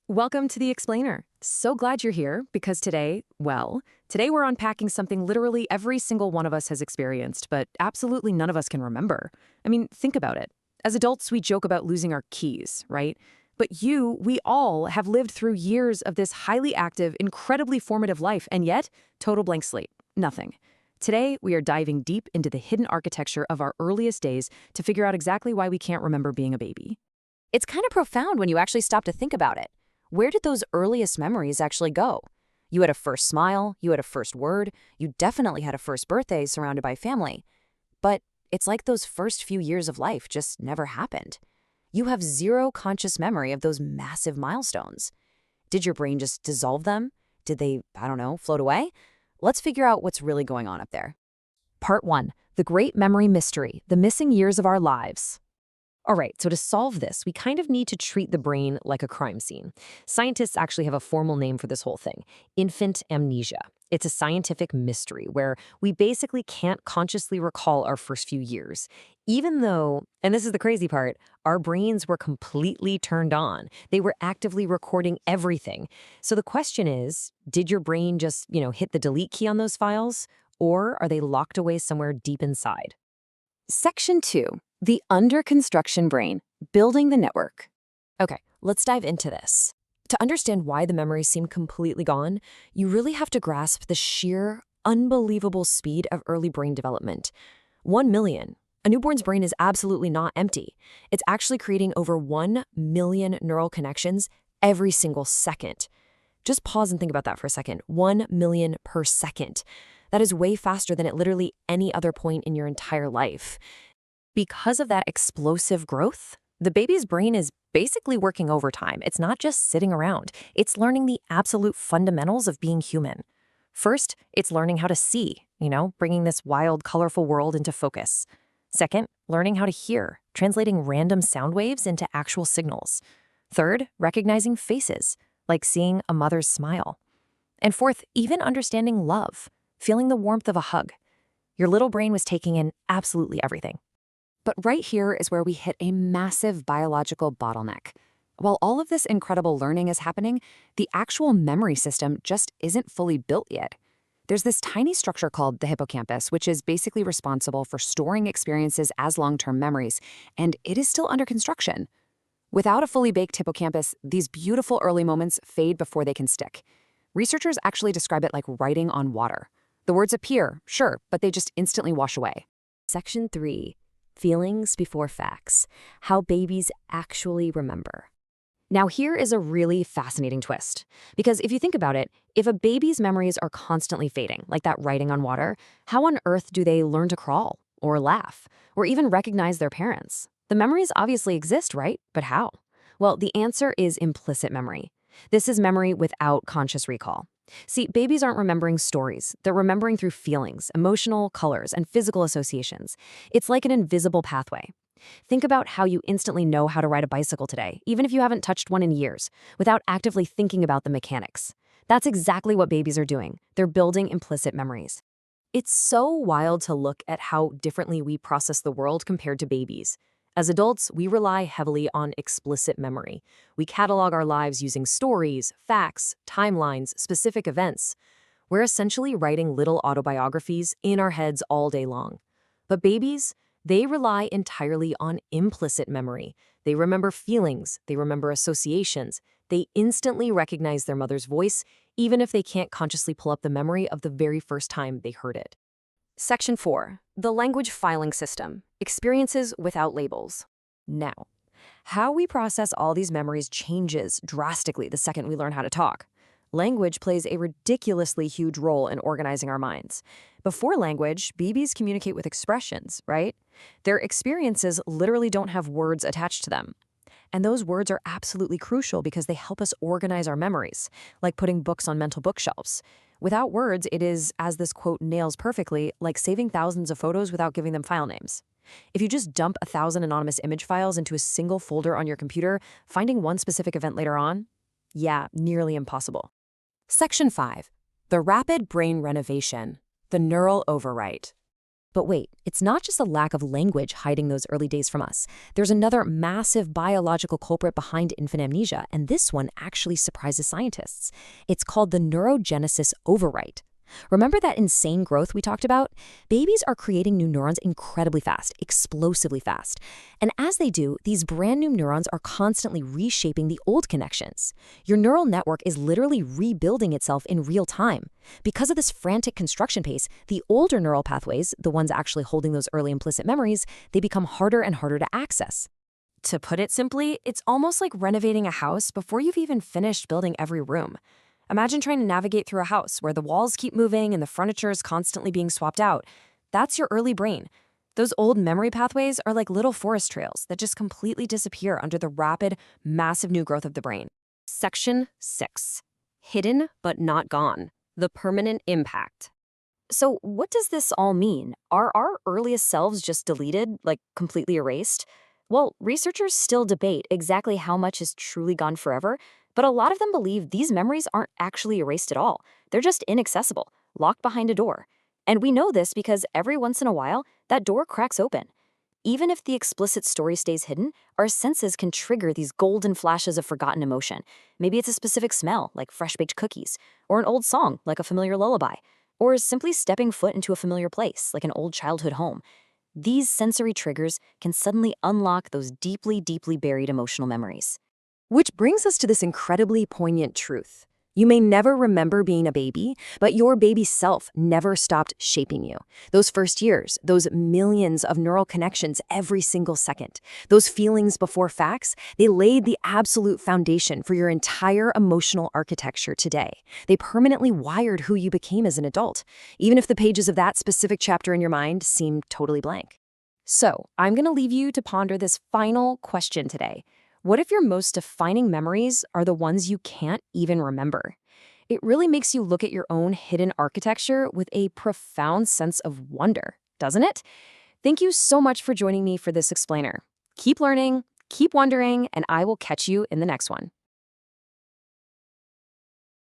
Welcome to The Explainer. So glad you're here because today we're unpacking something literally every single one of us has experienced, but absolutely none of us can remember. I mean, think about it. As adults, we joke about losing our keys, right? But we all have lived through years of this highly active, incredibly formative life, and yet, total blank slate, nothing. Today, we are diving deep into the hidden architecture of our earliest days to figure out exactly why we can't remember being a baby. It's kind of profound when you actually stop to think about it. Where did those earliest memories actually go? You had a first smile, you had a first word, you definitely had a first birthday surrounded by family. But it's like those first few years of life just never happened. You have zero conscious memory of those massive milestones. Did your brain just dissolve them? Did they, I don't know, float away? Let's figure out what's really going on up there. Part 1. The Great Memory Mystery, the Missing Years of Our Lives. All right, so to solve this, we kind of need to treat the brain like a crime scene. Scientists actually have a formal name for this whole thing, infant amnesia. It's a scientific mystery where we basically can't consciously recall our first few years, even though, and this is the crazy part, our brains were completely turned on. They were actively recording everything. So the question is, did your brain just, hit the delete key on those files, or are they locked away somewhere deep inside? Section 2. The under construction brain, building the network. Okay, let's dive into this. To understand why the memories seem completely gone, you really have to grasp the sheer, unbelievable speed of early brain development. 1 million. A newborn's brain is absolutely not empty. It's actually creating over 1 million neural connections every single second. Just pause and think about that for a second. 1 million per second. That is way faster than at literally any other point in your entire life. Because of that explosive growth, the baby's brain is basically working overtime. It's not just sitting around. It's learning the absolute fundamentals of being human. First, it's learning how to see, bringing this wild, colorful world into focus. Second, learning how to hear, translating random sound waves into actual signals. Third, recognizing faces, like seeing a mother's smile. And fourth, even understanding love, feeling the warmth of a hug. Your little brain was taking in absolutely everything. But right here is where we hit a massive biological bottleneck. While all of this incredible learning is happening, the actual memory system just isn't fully built yet. There's this tiny structure called the hippocampus, which is basically responsible for storing experiences as long-term memories, and it is still under construction. Without a fully baked hippocampus, these beautiful early moments fade before they can stick. Researchers actually describe it like writing on water. The words appear, sure, but they just instantly wash away. Section 3. Feelings before facts. How babies actually remember. Now here is a really fascinating twist. Because if you think about it, if a baby's memories are constantly fading, like that writing on water, how on earth do they learn to crawl, or laugh, or even recognize their parents? The memories obviously exist, right? But how? Well, the answer is implicit memory. This is memory without conscious recall. See, babies aren't remembering stories. They're remembering through feelings, emotional colors, and physical associations. It's like an invisible pathway. Think about how you instantly know how to ride a bicycle today, even if you haven't touched one in years, without actively thinking about the mechanics. That's exactly what babies are doing. They're building implicit memories. It's so wild to look at how differently we process the world compared to babies. As adults, we rely heavily on explicit memory. We catalog our lives using stories, facts, timelines, specific events. We're essentially writing little autobiographies in our heads all day long. But babies, they rely entirely on implicit memory. They remember feelings, they remember associations, they instantly recognize their mother's voice, even if they can't consciously pull up the memory of the very first time they heard it. Section 4. The language filing system. Experiences without labels. Now, how we process all these memories changes drastically the second we learn how to talk. Language plays a ridiculously huge role in organizing our minds. Before language, babies communicate with expressions, right? Their experiences literally don't have words attached to them. And those words are absolutely crucial because they help us organize our memories, like putting books on mental bookshelves. Without words, it is, as this quote nails perfectly, like saving thousands of photos without giving them file names. If you just dump 1,000 anonymous image files into a single folder on your computer, finding one specific event later on? Yeah, nearly impossible. Section 5. The rapid brain renovation, the neural overwrite. But wait, it's not just a lack of language hiding those early days from us. There's another massive biological culprit behind infant amnesia, and this one actually surprises scientists. It's called the neurogenesis overwrite. Remember that insane growth we talked about? Babies are creating new neurons incredibly fast, explosively fast. And as they do, these brand new neurons are constantly reshaping the old connections. Your neural network is literally rebuilding itself in real time. Because of this frantic construction pace, the older neural pathways, the ones actually holding those early implicit memories, they become harder and harder to access. To put it simply, it's almost like renovating a house before you've even finished building every room. Imagine trying to navigate through a house where the walls keep moving and the furniture is constantly being swapped out. That's your early brain. Those old memory pathways are like little forest trails that just completely disappear under the rapid, massive new growth of the brain. Section 6. Hidden but not gone. The permanent impact. So, what does this all mean? Are our earliest selves just deleted, like completely erased? Well, researchers still debate exactly how much is truly gone forever, but a lot of them believe these memories aren't actually erased at all. They're just inaccessible, locked behind a door. And we know this because every once in a while, that door cracks open. Even if the explicit story stays hidden, our senses can trigger these golden flashes of forgotten emotion. Maybe it's a specific smell, like fresh-baked cookies, or an old song, like a familiar lullaby, or simply stepping foot into a familiar place, like an old childhood home. These sensory triggers can suddenly unlock those deeply, deeply buried emotional memories. Which brings us to this incredibly poignant truth. You may never remember being a baby, but your baby self never stopped shaping you. Those first years, those millions of neural connections every single second, those feelings before facts, they laid the absolute foundation for your entire emotional architecture today. They permanently wired who you became as an adult, even if the pages of that specific chapter in your mind seem totally blank. So, I'm going to leave you to ponder this final question today. What if your most defining memories are the ones you can't even remember? It really makes you look at your own hidden architecture with a profound sense of wonder, doesn't it? Thank you so much for joining me for this explainer. Keep learning, keep wondering, and I will catch you in the next one.